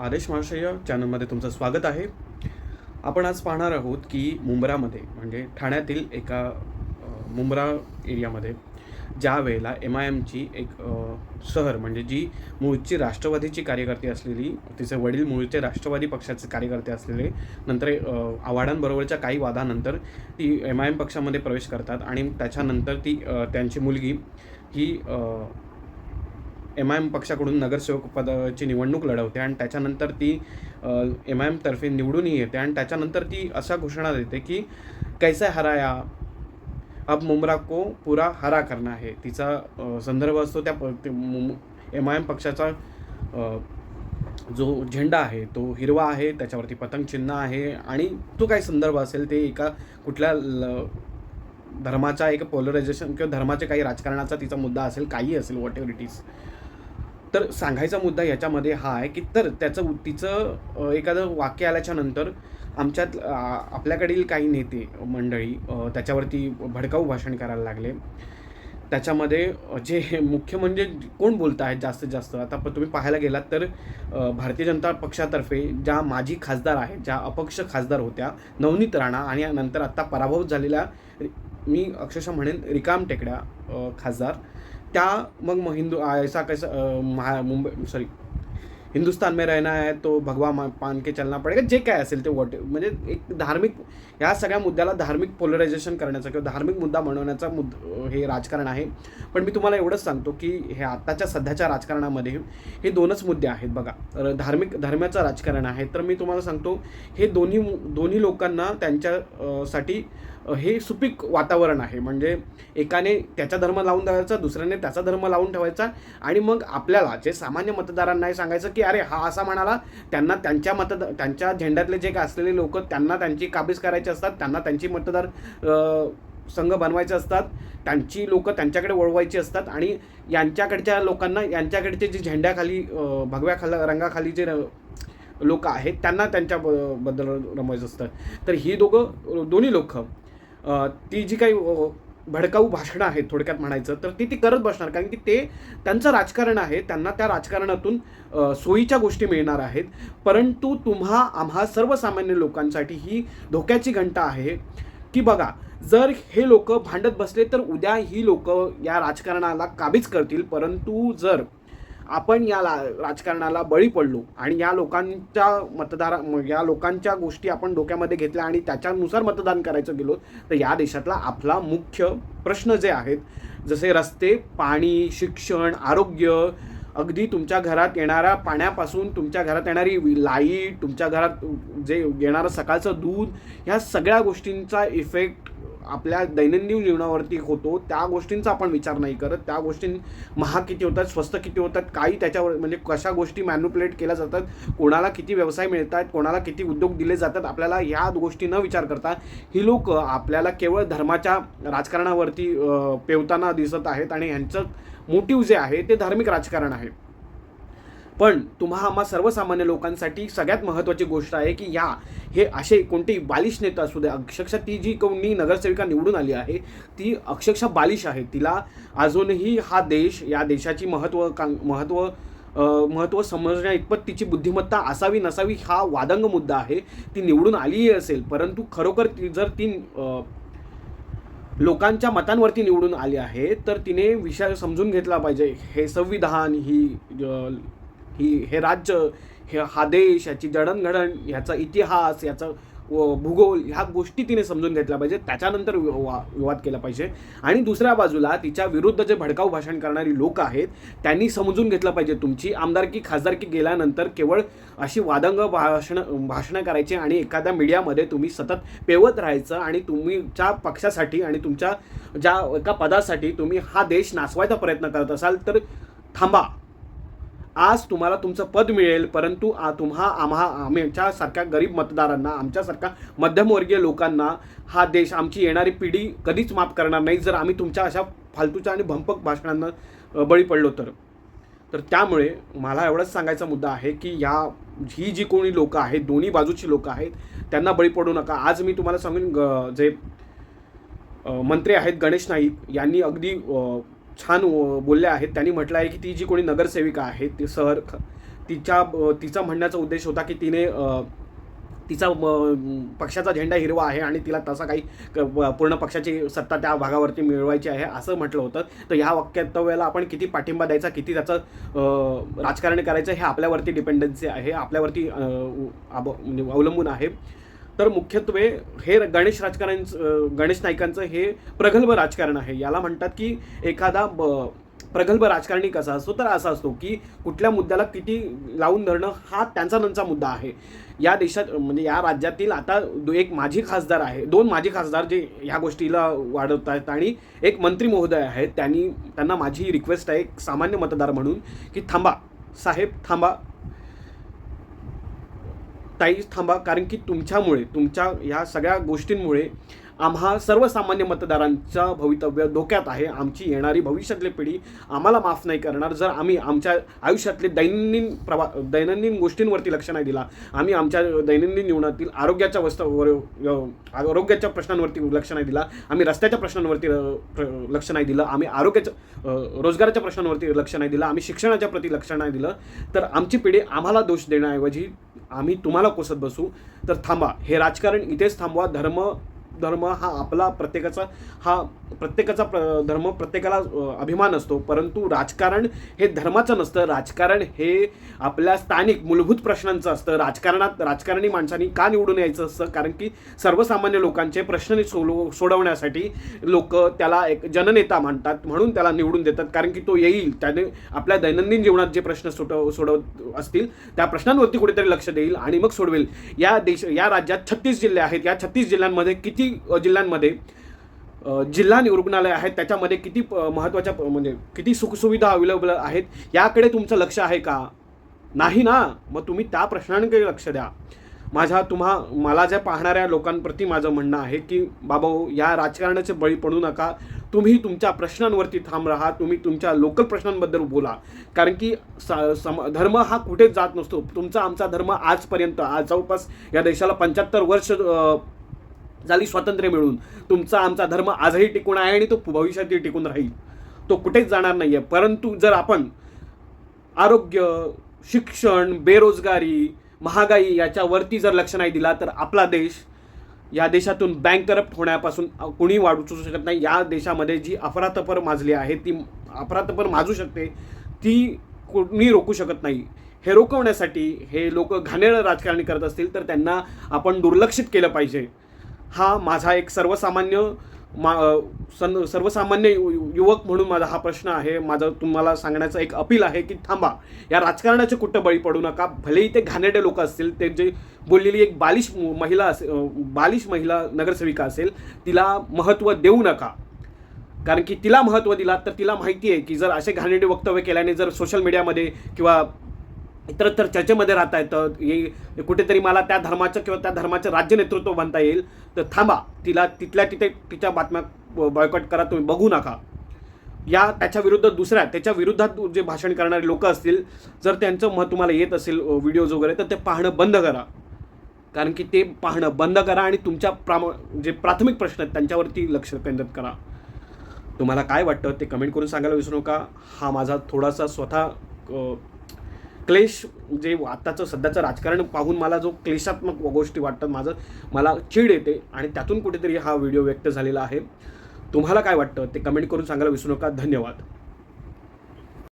आदेश महाशय चॅनलमध्ये तुमचं स्वागत आहे. आपण आज पाहणार आहोत की मुंब्रामध्ये म्हणजे ठाण्यातील एका मुंब्रा एरियामध्ये ज्या वेळेला MIMची एक शहर म्हणजे जी मूळची राष्ट्रवादीची कार्यकर्ती असलेली, तिचे वडील मूळचे राष्ट्रवादी पक्षाचे कार्यकर्ते असलेले, नंतर आव्हाडांबरोबरच्या काही वादानंतर ती MIM पक्षामध्ये प्रवेश करतात आणि त्याच्यानंतर ती त्यांची मुलगी ही MIM पक्षाकडून नगरसेवक पदाची निवडणूक लढवते आणि त्याच्यानंतर ती MIM तर्फे निवडूनही येते आणि त्याच्यानंतर ती अशा घोषणा देते की कैसे हराया, अब मुंब्रा को पूरा हरा करना है. तिचा संदर्भ असतो त्या MIM पक्षाचा जो झेंडा आहे तो हिरवा आहे, त्याच्यावरती पतंग चिन्ह आहे आणि तो काय संदर्भ असेल ते एका कुठल्या धर्माचा एक पोलरायझेशन किंवा धर्माचे काही राजकारणाचा तिचा मुद्दा असेल, काही असेल, व्हॉट एव्हर इट इज. तर सांगायचा मुद्दा याच्यामध्ये हा आहे की तर तिचं एखादं वाक्य आल्याच्या नंतर आमच्यात आपल्याकडील काही नेते मंडळी त्याच्यावरती भडकाऊ भाषण करायला लागले. त्याच्यामध्ये जे मुख्य म्हणजे कोण बोलत आहेत जास्तीत जास्त, आता तुम्ही पाहायला गेलात तर भारतीय जनता पक्षातर्फे ज्या माजी खासदार आहेत, ज्या अपक्ष खासदार होत्या, नवनीत राणा आणि नंतर आत्ता पराभूत झालेल्या, मी अक्षरशः म्हणेन रिकाम टेकड्या खासदार, त्या मग हिंदू ऐसा कैसा हिंदुस्तान में रहना है तो भगवा पान के चलना पडेगा, जे काय असेल ते म्हणजे एक धार्मिक, या सगळ्या मुद्द्याला धार्मिक पोलरायझेशन करण्याचा किंवा धार्मिक मुद्दा बनवण्याचा हे राजकारण आहे. पण मी तुम्हाला एवढंच सांगतो की हे आत्ताच्या सध्याच्या राजकारणामध्ये हे दोनच मुद्दे आहेत बघा. धर्माचं राजकारण आहे, तर मी तुम्हाला सांगतो हे दोन्ही लोकांना त्यांच्यासाठी हे सुपीक वातावरण आहे. म्हणजे एकाने त्याचा धर्म लावून ठेवायचा, दुसऱ्याने त्याचा धर्म लावून ठेवायचा आणि मग आपल्याला जे सामान्य मतदारांनाही सांगायचं की अरे हा असा म्हणाला, त्यांना त्यांच्या झेंड्यातले जे काय असलेले लोक त्यांना त्यांची काबीज करायची असतात, त्यांना त्यांची मतदार संघ बनवायचे असतात, त्यांची लोक त्यांच्याकडे वळवायची असतात आणि यांच्याकडच्या लोकांना यांच्याकडचे जे झेंड्याखाली भगव्या रंगाखाली जे लोक आहेत त्यांना त्यांच्याबद्दल रमवायचं असतं. तर ही दोन्ही लोक ती जी काही भडकाऊ भाषणं आहेत थोडक्यात म्हणायचं तर ती करत बसणार, कारण की ते त्यांचं राजकारण आहे, त्यांना त्या राजकारणातून सोयीच्या गोष्टी मिळणार आहेत. परंतु आम्हा सर्वसामान्य लोकांसाठी ही धोक्याची घंटा आहे की बघा, जर हे लोक भांडत बसले तर उद्या ही लोक या राजकारणाला काबीज करतील. परंतु जर आपण या राजकारणाला बळी पडलो आणि या लोकांच्या गोष्टी आपण डोक्यामध्ये घेतल्या आणि त्याच्यानुसार मतदान करायचं गेलो तर या देशातला आपला मुख्य प्रश्न जे आहेत, जसे रस्ते, पाणी, शिक्षण, आरोग्य, अगदी तुमच्या घरात येणाऱ्या पाण्यापासून तुमच्या घरात येणारी लाईट, तुमच्या घरात जे येणारं सकाळचं दूध, ह्या सगळ्या गोष्टींचा इफेक्ट आपल्या दैनंदिन जीवनावरती होतो. त्या गोष्टींचा आपण विचार नाही करत. त्या गोष्टी महाग किती होतात, स्वस्त किती होतात, काही त्याच्यावर म्हणजे कशा गोष्टी मॅन्युप्युलेट केल्या जातात, कोणाला किती व्यवसाय मिळत आहेत, कोणाला किती उद्योग दिले जातात, आपल्याला ह्या गोष्टी न विचार करता ही लोक आपल्याला केवळ धर्माच्या राजकारणावरती पेवताना दिसत आहेत आणि ह्यांचं मोटिव्ह जे आहे ते धार्मिक राजकारण आहे. पण आम्हा सर्वसामान्य लोकांसाठी सगळ्यात महत्त्वाची गोष्ट आहे की हे असे कोणतेही बालिश नेता असू द्या, अक्षरशः ती जी कोणी नगरसेविका निवडून आली आहे ती अक्षरशः बालिश आहे. तिला अजूनही हा देश, या देशाची महत्त्व समजण्या इतपत तिची बुद्धिमत्ता असावी नसावी हा वादंग मुद्दा आहे. ती निवडून आलीही असेल, परंतु खरोखर जर ती लोकांच्या मतांवरती निवडून आली आहे तर तिने विषय समजून घेतला पाहिजे. हे संविधान, हे राज्य, हा देश, याची जडणघडण, ह्याचा इतिहास, याचा भूगोल, ह्या गोष्टी तिने समजून घेतल्या पाहिजे. त्याच्यानंतर विवाद केला पाहिजे. आणि दुसऱ्या बाजूला तिच्या विरुद्ध जे भडकाऊ भाषण करणारी लोक आहेत त्यांनी समजून घेतलं पाहिजे तुमची आमदारकी खासदारकी गेल्यानंतर केवळ अशी वादंग भाषणं करायची आणि एखाद्या मीडियामध्ये तुम्ही सतत पेवत राहायचं आणि तुमच्या पक्षासाठी आणि तुमच्या ज्या एका पदासाठी तुम्ही हा देश नासवायचा प्रयत्न करत असाल तर थांबा. आज तुम्हाला तुमचं पद मिळेल, परंतु आमच्यासारख्या गरीब मतदारांना, आमच्यासारख्या मध्यमवर्गीय लोकांना हा देश, आमची येणारी पिढी कधीच माफ करणार नाही जर आम्ही तुमच्या अशा फालतूच्या आणि भंपक भाषणांना बळी पडलो तर त्यामुळे मला एवढंच सांगायचा मुद्दा आहे की ही जी कोणी लोकं आहेत, दोन्ही बाजूची लोकं आहेत, त्यांना बळी पडू नका. आज मी तुम्हाला सांगून जे मंत्री आहेत गणेश नाईक यांनी अगदी छान बोलले आहेत. त्यांनी म्हटलं आहे की ती जी कोणी नगरसेविका आहे तिचा म्हणण्याचा उद्देश होता की तिने तिचा पक्षाचा झेंडा हिरवा आहे आणि तिला तसा काही पूर्ण पक्षाची सत्ता त्या भागावरती मिळवायची आहे असं म्हटलं होतं. तर ह्या वक्तव्याला आपण किती पाठिंबा द्यायचा, किती त्याचं राजकारण करायचं हे आपल्यावरती डिपेंडन्सी आहे, आपल्यावरती म्हणजे अवलंबून आहे. तर मुख्यत्वे हे गणेश नाईकांचं हे प्रगल्भ राजकारण आहे. याला म्हणतात की एखादा प्रगल्भ राजकारणी कसा असतो, तर असा असतो की कुठल्या मुद्द्याला किती लावून धरणं हा त्यांचा नंचा मुद्दा आहे. या देशात म्हणजे या राज्यातील आता एक माजी खासदार आहे, 2 माजी खासदार जे ह्या गोष्टीला वाढवत आहेत आणि एक मंत्री महोदय आहेत. त्यांना माझी रिक्वेस्ट आहे एक सामान्य मतदार म्हणून की थांबा साहेब, थांबा ताई, थांबा. कारण की तुमच्यामुळे, तुमच्या ह्या सगळ्या गोष्टींमुळे आम्हा सर्वसामान्य मतदारांचा भवितव्य धोक्यात आहे. आमची येणारी भविष्यातली पिढी आम्हाला माफ नाही करणार जर आम्ही आमच्या आयुष्यातले दैनंदिन गोष्टींवरती लक्ष नाही दिला. आम्ही आमच्या दैनंदिन जीवनातील आरोग्याच्या प्रश्नांवरती लक्ष नाही दिला. आम्ही रस्त्याच्या प्रश्नांवरती लक्ष नाही दिलं. आम्ही रोजगाराच्या प्रश्नांवरती लक्ष नाही दिलं. आम्ही शिक्षणाच्या प्रति लक्ष नाही दिलं. तर आमची पिढी आम्हाला दोष देण्याऐवजी आम्ही तुम्हाला कोसत बसू. तर थांबा, हे राजकारण इथेच थांबवा. धर्म हा आपला प्रत्येकाचा धर्म प्रत्येकाला अभिमान असतो, परंतु राजकारण हे धर्माचं नसतं. राजकारण हे आपल्या स्थानिक मूलभूत प्रश्नांचं असतं. राजकारणी माणसांनी का निवडून यायचं असतं, कारण की सर्वसामान्य लोकांचे प्रश्न सोडवण्यासाठी लोक त्याला एक जननेता मानतात, म्हणून त्याला निवडून देतात. कारण की तो येईल, त्याने आपल्या दैनंदिन जीवनात जे प्रश्न सोडवत असतील त्या प्रश्नांवरती कुठेतरी लक्ष देईल आणि मग सोडवेल. या राज्यात 36 जिल्हे आहेत. या 36 जिल्ह्यांमध्ये किती जिल्ह्यांमध्ये जिल्हा रुग्णालय आहेत, त्याच्यामध्ये किती महत्त्वाच्या म्हणजे किती सुखसुविधा अवेलेबल आहेत, याकडे तुमचं लक्ष आहे का? नाही ना. मग तुम्ही त्या प्रश्नांकडे लक्ष द्या. मला ज्या पाहणाऱ्या लोकांप्रती माझं म्हणणं आहे की बाबाओ, या राजकारणाचे बळी पडू नका. तुम्ही तुमच्या प्रश्नांवरती ठाम राहा. तुम्ही तुमच्या लोकल प्रश्नांबद्दल बोला. कारण की धर्म हा कुठेच जात नसतो. आमचा धर्म आजपर्यंत जवळपास या देशाला 75 वर्ष झाली स्वातंत्र्य मिळून. आमचा धर्म आजही टिकून आहे आणि तो भविष्यातही टिकून राहील. तो कुठेच जाणार नाही आहे. परंतु जर आपण आरोग्य, शिक्षण, बेरोजगारी, महागाई याच्यावरती जर लक्ष नाही दिला तर आपला देश, या देशातून बँक करप्ट होण्यापासून कुणी वाचू शकत नाही. या देशामध्ये जी अफरातफर माजली आहे, ती अफरातफर माजू शकते, ती कुणी रोखू शकत नाही. हे रोखवण्यासाठी हे लोक घाणेरडं राजकारणी करत असतील तर त्यांना आपण दुर्लक्षित केलं पाहिजे. हा माझा एक सर्वसामान्य युवक म्हणून माझा हा प्रश्न आहे. माझं तुम्हाला सांगण्याचं एक अपील आहे की थांबा, या राजकारणाचे कुठं बळी पडू नका. भलेही ते घाणेरडे लोक असतील, ते जे बोललेली एक बालिश महिला नगरसेविका असेल, तिला महत्त्व देऊ नका. कारण की तिला महत्त्व दिला तर तिला माहिती आहे की जर असे घाणेरडे वक्तव्य केल्याने जर सोशल मीडियामध्ये किंवा इतरत्र चर्चेमध्ये राहता येतं, कुठेतरी मला त्या धर्माचं किंवा त्या धर्माचं राज्य नेतृत्व बनता येईल. तर थांबा, तिथे तिच्या बातम्या बॉयकॉट करा. तुम्ही बघू नका. त्याच्या विरुद्धात जे भाषण करणारे लोक असतील, जर त्यांचं मत तुम्हाला येत असेल व्हिडिओज वगैरे, तर ते पाहणं बंद करा. कारण की ते पाहणं बंद करा आणि तुमच्या जे प्राथमिक प्रश्न आहेत त्यांच्यावरती लक्ष केंद्रित करा. तुम्हाला काय वाटतं ते कमेंट करून सांगायला विसरू नका. हा माझा थोडासा स्वतः क्लेश, जे आत्ताचं सध्याचं राजकारण पाहून मला जो क्लेशात्मक गोष्टी वाटतात, मला चीड येते आणि त्यातून कुठेतरी हा व्हिडिओ व्यक्त झालेला आहे. तुम्हाला काय वाटतं ते कमेंट करून सांगायला विसरू नका. धन्यवाद.